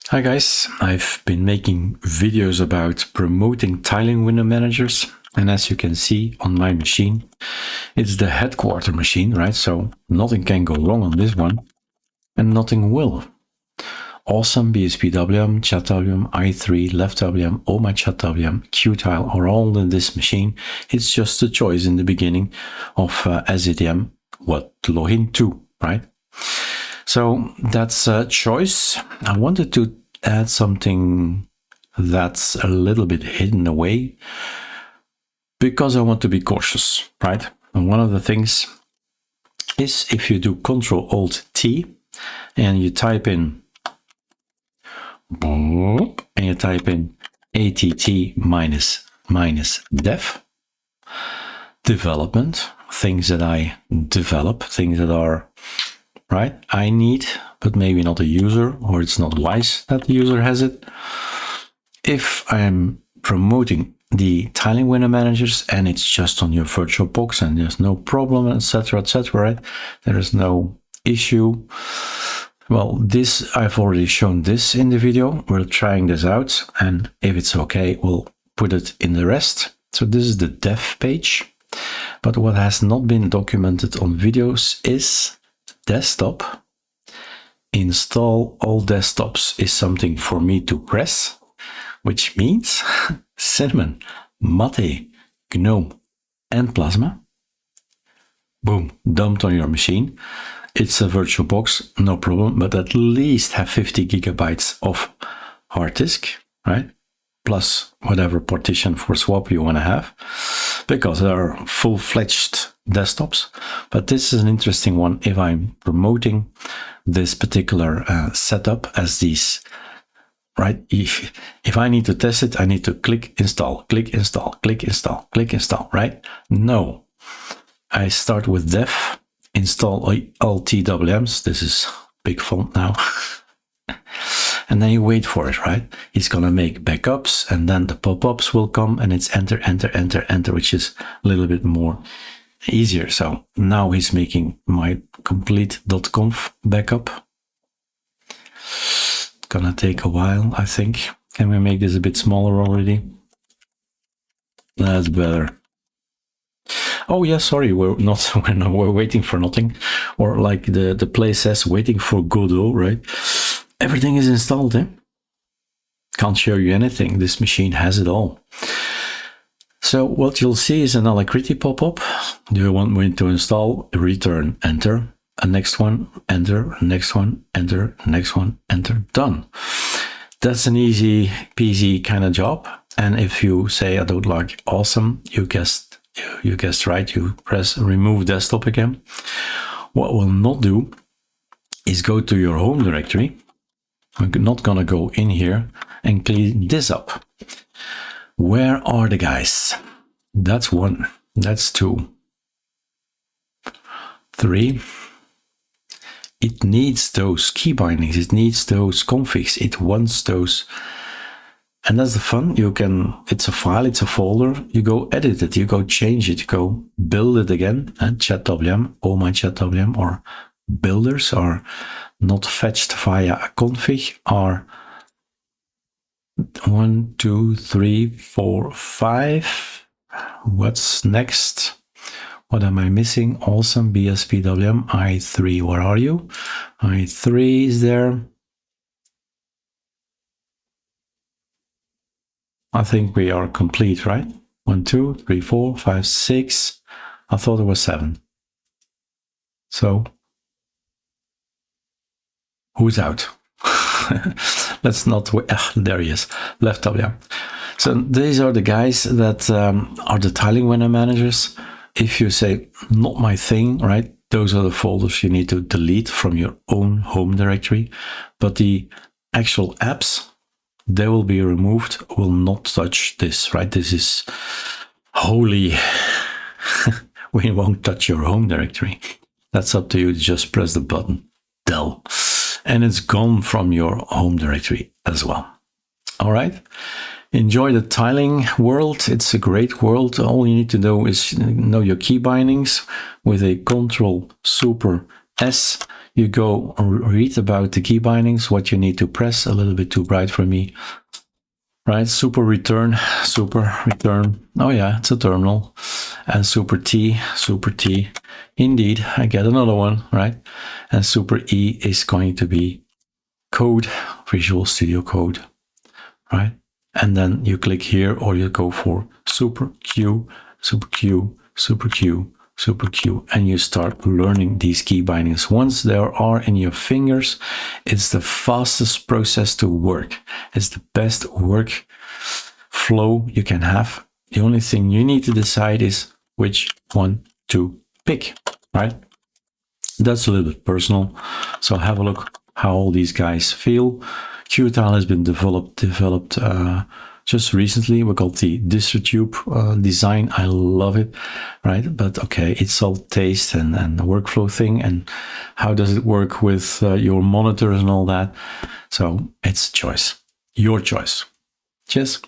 Hi guys, I've been making videos about promoting tiling window managers, and as you can see on my machine, it's the headquarter machine, right? So nothing can go wrong on this one, and nothing will. Awesome bspwm, chadwm, i3, leftwm, Ohmychadwm, Qtile are all in this machine. It's just a choice in the beginning of SATM what to log into, right? So that's a choice. I wanted to add something that's a little bit hidden away because I want to be cautious, right? And one of the things is if you do Ctrl-Alt-T and you type in ATT minus dev, development, things that I develop, things that are right, I need, but maybe not a user, or it's not wise that the user has it. If I'm promoting the tiling window managers and it's just on your virtual box and there's no problem, etc., right? There is no issue. Well, this, I've already shown this in the video. We're trying this out, and if it's okay, we'll put it in the rest. So this is the dev page, but what has not been documented on videos is desktop. Install all desktops is something for me to press, which means Cinnamon, Mate, GNOME and Plasma. Boom, dumped on your machine. It's a virtual box, no problem, but at least have 50 gigabytes of hard disk, right? Plus whatever partition for swap you want to have, because they are full-fledged desktops. But this is an interesting one if I'm promoting this particular setup as these, right? If I need to test it, I need to click install, click install, click install, click install, right? No, I start with dev, install all TWMs. This is big font now. And then you wait for it, right? He's gonna make backups, and then the pop-ups will come, and it's enter, enter, enter, enter, which is a little bit more easier. So now he's making my complete .conf backup. Gonna take a while, I think. Can we make this a bit smaller already? That's better. Oh yeah, sorry, we're waiting for nothing, or like the play says, waiting for Godot, right? Everything is installed, eh? Can't show you anything. This machine has it all. So what you'll see is an Alacrity pop-up. Do you want me to install? Return, enter. A next one, enter. Next one, enter. Next one, enter. Done. That's an easy peasy kind of job. And if you say I don't like awesome, you guessed right. You press remove desktop again. What we'll not do is go to your home directory. I'm not gonna go in here and clean this up. Where are the guys? That's one. That's two. Three. It needs those key bindings. It needs those configs. It wants those. And that's the fun. You can, it's a file, it's a folder. You go edit it, you go change it, you go build it again. And chadwm, Ohmychadwm, or builders are not fetched via a config, are 1, 2, 3, 4, 5. What's next? What am I missing? Awesome bspwm, i3, where are you? i3 is there. I think we are complete, right? 1, 2, 3, 4, 5, 6. I thought it was 7. So who's out? Let's not wait. There he is, leftwm. So these are the guys that are the tiling window managers. If you say not my thing, right? Those are the folders you need to delete from your own home directory. But the actual apps, they will be removed, will not touch this, right? This is holy. We won't touch your home directory. That's up to you. Just press the button, del, and it's gone from your home directory as well. All right. Enjoy the tiling world. It's a great world. All you need to know is know your key bindings. With a Ctrl super S, You go read about the key bindings, what you need to press, a little bit too bright for me. Right, super return. Oh yeah, it's a terminal. And super T. Indeed, I get another one, right? And super E is going to be code, Visual Studio Code, right? And then you click here, or you go for super Q, and you start learning these key bindings. Once they are in your fingers, it's the fastest process to work. It's the best work flow you can have. The only thing you need to decide is which one to pick, right? That's a little bit personal. So have a look how all these guys feel. Qtile has been developed just recently. We got the DistroTube design. I love it, right? But okay, it's all taste and the workflow thing, and how does it work with your monitors and all that. So it's a choice, your choice. Cheers.